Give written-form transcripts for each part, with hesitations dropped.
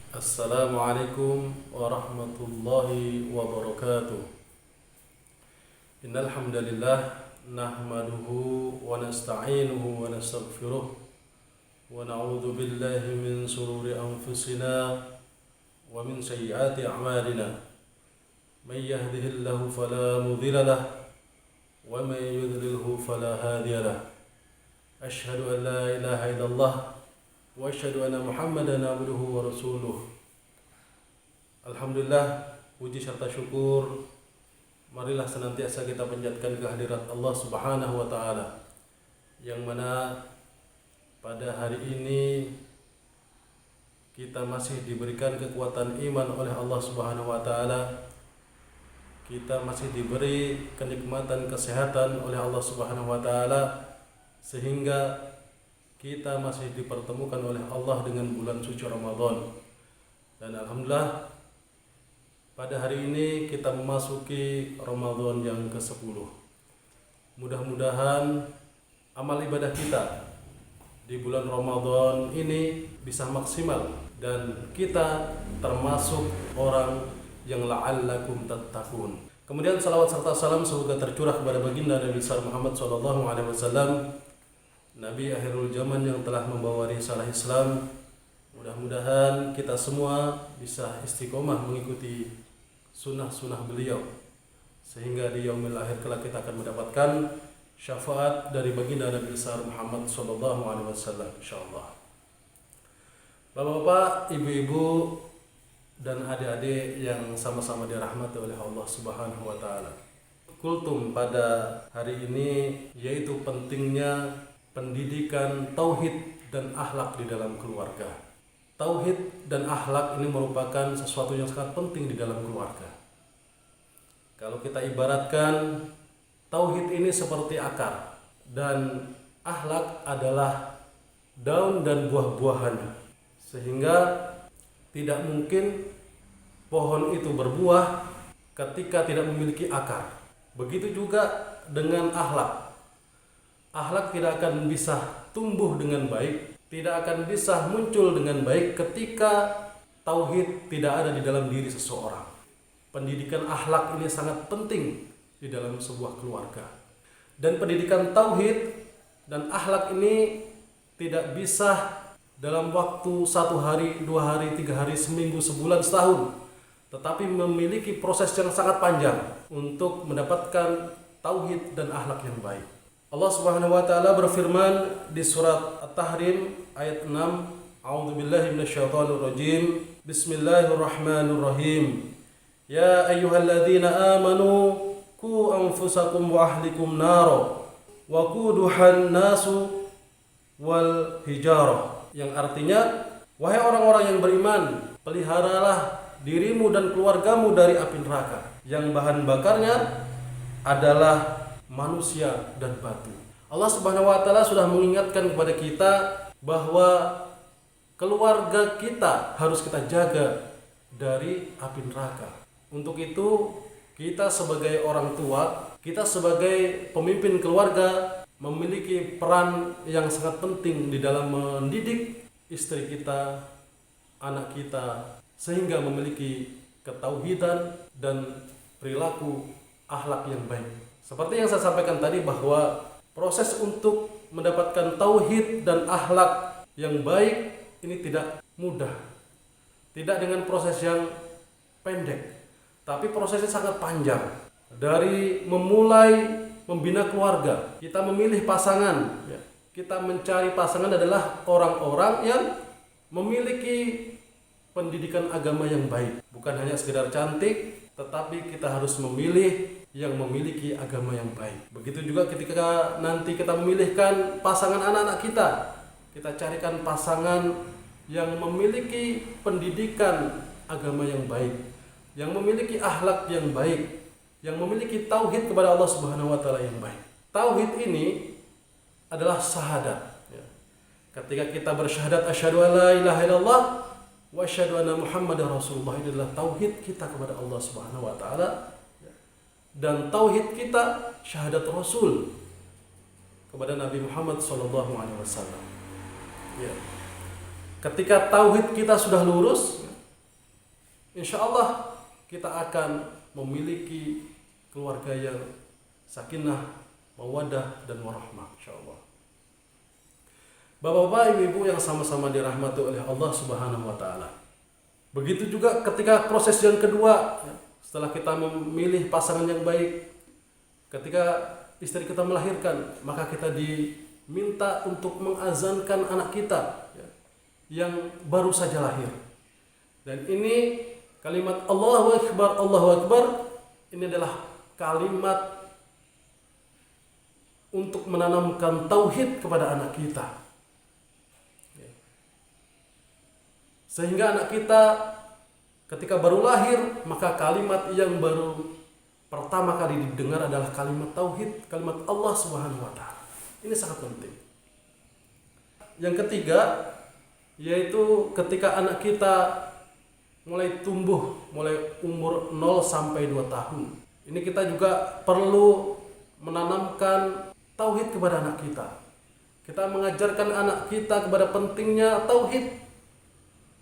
Assalamualaikum warahmatullahi wabarakatuh. Innal hamdalillah nahmaduhu wa nasta'inuhu wa nastaghfiruh wa na'udzu billahi min shururi anfusina wa min sayyiati a'malina. May yahdihillahu fala mudilla lahu wa may yudlilhu fala hadiya lahu. Asyhadu an la ilaha illallah wa asyhadu anna Muhammadan abduhu wa rasuluh. Alhamdulillah, puji serta syukur marilah senantiasa kita panjatkan kehadirat Allah Subhanahu wa taala, yang mana pada hari ini kita masih diberikan kekuatan iman oleh Allah Subhanahu wa taala. Kita masih diberi kenikmatan kesehatan oleh Allah Subhanahu wa taala, sehingga kita masih dipertemukan oleh Allah dengan bulan suci Ramadan. Dan alhamdulillah, pada hari ini kita memasuki Ramadan yang ke-10. Mudah-mudahan amal ibadah kita di bulan Ramadan ini bisa maksimal dan kita termasuk orang yang la'allakum tattaqun. Kemudian salawat serta salam semoga tercurah kepada baginda Nabi besar Muhammad SAW, Nabi akhirul zaman yang telah membawa risalah Islam. Mudah-mudahan kita semua bisa istiqomah mengikuti sunnah-sunnah beliau, sehingga di yaumil akhir kelak kita akan mendapatkan syafaat dari baginda Nabi besar Muhammad SAW, insyaallah. Bapak-bapak, ibu-ibu, dan adik-adik yang sama-sama dirahmati oleh Allah Subhanahu wa taala. Kultum pada hari ini yaitu pentingnya pendidikan tauhid dan akhlak di dalam keluarga. Tauhid dan akhlak ini merupakan sesuatu yang sangat penting di dalam keluarga. Kalau kita ibaratkan, tauhid ini seperti akar dan akhlak adalah daun dan buah-buahannya, sehingga tidak mungkin pohon itu berbuah ketika tidak memiliki akar. Begitu juga dengan akhlak. Akhlak tidak akan bisa tumbuh dengan baik, tidak akan bisa muncul dengan baik ketika tauhid tidak ada di dalam diri seseorang. Pendidikan akhlak ini sangat penting di dalam sebuah keluarga. Dan pendidikan tauhid dan akhlak ini tidak bisa dalam waktu 1 hari, 2 hari, 3 hari, seminggu, sebulan, setahun, tetapi memiliki proses yang sangat panjang untuk mendapatkan tauhid dan akhlak yang baik. Allah Subhanahu wa taala berfirman di surat At-Tahrim ayat 6, A'udzubillahi minasyaitonirrajim. Bismillahirrahmanirrahim. Ya ayyuhalladzina amanu qu anfusakum wa ahlikum naro wa quduhan nasu wal hijarah. Yang artinya, wahai orang-orang yang beriman, peliharalah dirimu dan keluargamu dari api neraka yang bahan bakarnya adalah manusia dan batu. Allah Subhanahu wa taala sudah mengingatkan kepada kita bahwa keluarga kita harus kita jaga dari api neraka. Untuk itu, kita sebagai orang tua, kita sebagai pemimpin keluarga memiliki peran yang sangat penting di dalam mendidik istri kita, anak kita, sehingga memiliki ketauhidan dan perilaku akhlak yang baik. Seperti yang saya sampaikan tadi, bahwa proses untuk mendapatkan tauhid dan akhlak yang baik ini tidak mudah. Tidak dengan proses yang pendek, tapi prosesnya sangat panjang. Dari memulai membina keluarga, kita memilih pasangan, kita mencari pasangan adalah orang-orang yang memiliki pendidikan agama yang baik. Bukan hanya sekedar cantik, tetapi kita harus memilih yang memiliki agama yang baik. Begitu juga ketika nanti kita memilihkan pasangan anak-anak kita, kita carikan pasangan yang memiliki pendidikan agama yang baik, yang memiliki akhlak yang baik, yang memiliki tauhid kepada Allah Subhanahu wa taala yang baik. Tauhid ini adalah syahadat. Ketika kita bersyahadat asyhadu an la ilaha illallah wa asyhadu anna Muhammadar Rasulullah, itu adalah tauhid kita kepada Allah Subhanahu wa taala. Dan tauhid kita syahadat Rasul kepada Nabi Muhammad SAW. Ketika tauhid kita sudah lurus, insya Allah kita akan memiliki keluarga yang sakinah, mawaddah, dan warahmah, insya Allah. Bapak-bapak, ibu-ibu yang sama-sama dirahmati oleh Allah Subhanahu wa Ta'ala. Begitu juga ketika proses yang kedua, setelah kita memilih pasangan yang baik, ketika istri kita melahirkan, maka kita diminta untuk mengazankan anak kita yang baru saja lahir. Dan ini kalimat Allahu Akbar, Allahu Akbar, ini adalah kalimat untuk menanamkan tauhid kepada anak kita. Sehingga anak kita ketika baru lahir, maka kalimat yang baru pertama kali didengar adalah kalimat tauhid, kalimat Allah Subhanahu wa Ta'ala. Ini sangat penting. Yang ketiga, yaitu ketika anak kita mulai tumbuh, mulai umur 0 sampai 2 tahun. Ini kita juga perlu menanamkan tauhid kepada anak kita. Kita mengajarkan anak kita kepada pentingnya tauhid.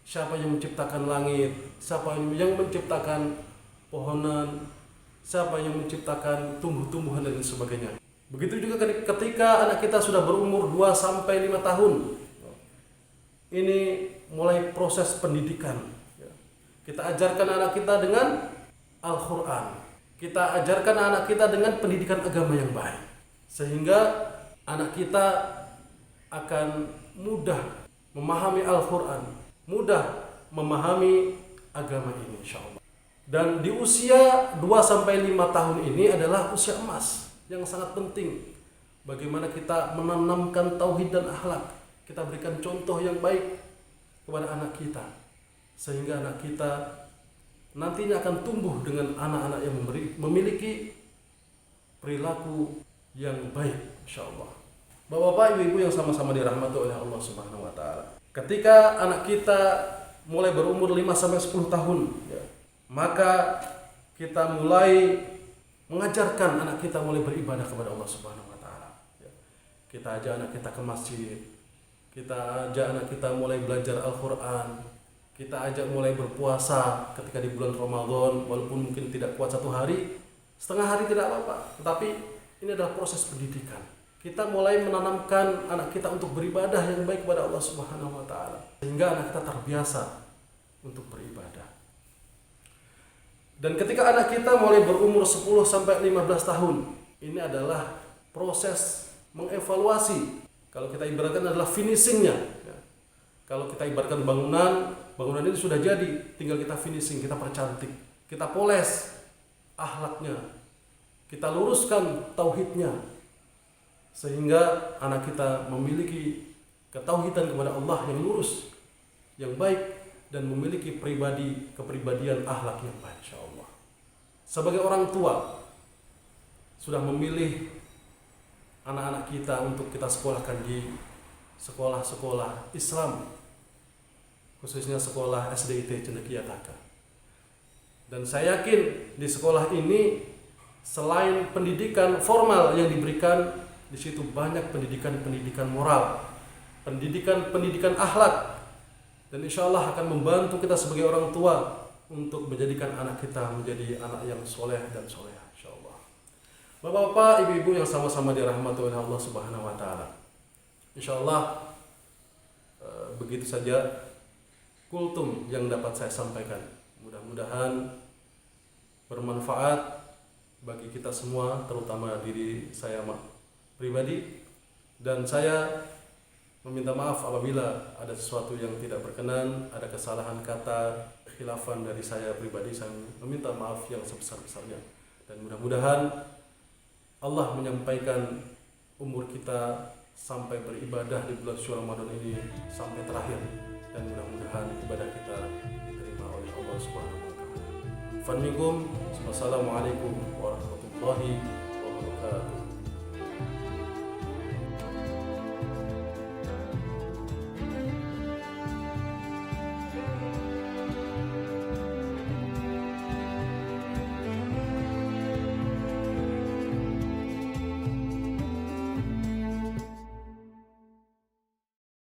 Siapa yang menciptakan langit, siapa yang menciptakan pohonan, siapa yang menciptakan tumbuh-tumbuhan dan sebagainya. Begitu juga ketika anak kita sudah berumur 2 sampai 5 tahun. Ini mulai proses pendidikan. Kita ajarkan anak kita dengan Al-Quran. Kita ajarkan anak kita dengan pendidikan agama yang baik. Sehingga anak kita akan mudah memahami Al-Quran, mudah memahami agama ini, insya Allah. Dan di usia 2 sampai 5 tahun ini adalah usia emas yang sangat penting. Bagaimana kita menanamkan tauhid dan akhlak. Kita berikan contoh yang baik kepada anak kita, sehingga anak kita nantinya akan tumbuh dengan anak-anak yang memiliki perilaku yang baik, insya Allah. Bapak-bapak, ibu-ibu yang sama-sama dirahmati oleh Allah Subhanahu wa Ta'ala. Ketika anak kita mulai berumur 5 sampai 10 tahun, maka kita mulai mengajarkan anak kita mulai beribadah kepada Allah Subhanahu wa Ta'ala. Kita ajak anak kita ke masjid, kita ajak anak kita mulai belajar Al-Quran, kita ajak mulai berpuasa ketika di bulan Ramadan, walaupun mungkin tidak kuat 1 hari, setengah hari tidak apa-apa, tetapi ini adalah proses pendidikan. Kita mulai menanamkan anak kita untuk beribadah yang baik kepada Allah Subhanahu wa Ta'ala, sehingga anak kita terbiasa untuk beribadah. Dan ketika anak kita mulai berumur 10 sampai 15 tahun, ini adalah proses mengevaluasi. Kalau kita ibaratkan adalah finishingnya. Kalau kita ibaratkan bangunan ini sudah jadi, tinggal kita finishing, kita percantik, kita poles akhlaknya, kita luruskan tauhidnya, sehingga anak kita memiliki ketauhidan kepada Allah yang lurus, yang baik, dan memiliki kepribadian akhlak yang baik, insyaallah. Sebagai orang tua, sudah memilih anak-anak kita untuk kita sekolahkan di sekolah-sekolah Islam, khususnya sekolah SDIT Cendekiataka. Dan saya yakin di sekolah ini selain pendidikan formal yang diberikan, di situ banyak pendidikan moral, pendidikan akhlak, dan insya Allah akan membantu kita sebagai orang tua untuk menjadikan anak kita menjadi anak yang soleh dan soleha, insya Allah. Bapak-bapak, ibu-ibu yang sama-sama dirahmati oleh Allah Subhanahu wa Ta'ala, insya Allah begitu saja kultum yang dapat saya sampaikan. Mudah-mudahan bermanfaat bagi kita semua, terutama diri saya pribadi, dan saya meminta maaf apabila ada sesuatu yang tidak berkenan, ada kesalahan kata, khilafan dari saya pribadi. Saya meminta maaf yang sebesar-besarnya, dan mudah-mudahan Allah menyampaikan umur kita sampai beribadah di bulan suci Ramadan ini sampai terakhir, dan mudah-mudahan ibadah kita diterima oleh Allah Subhanahu wa Ta'ala. Wassalamualaikum warahmatullahi wabarakatuh.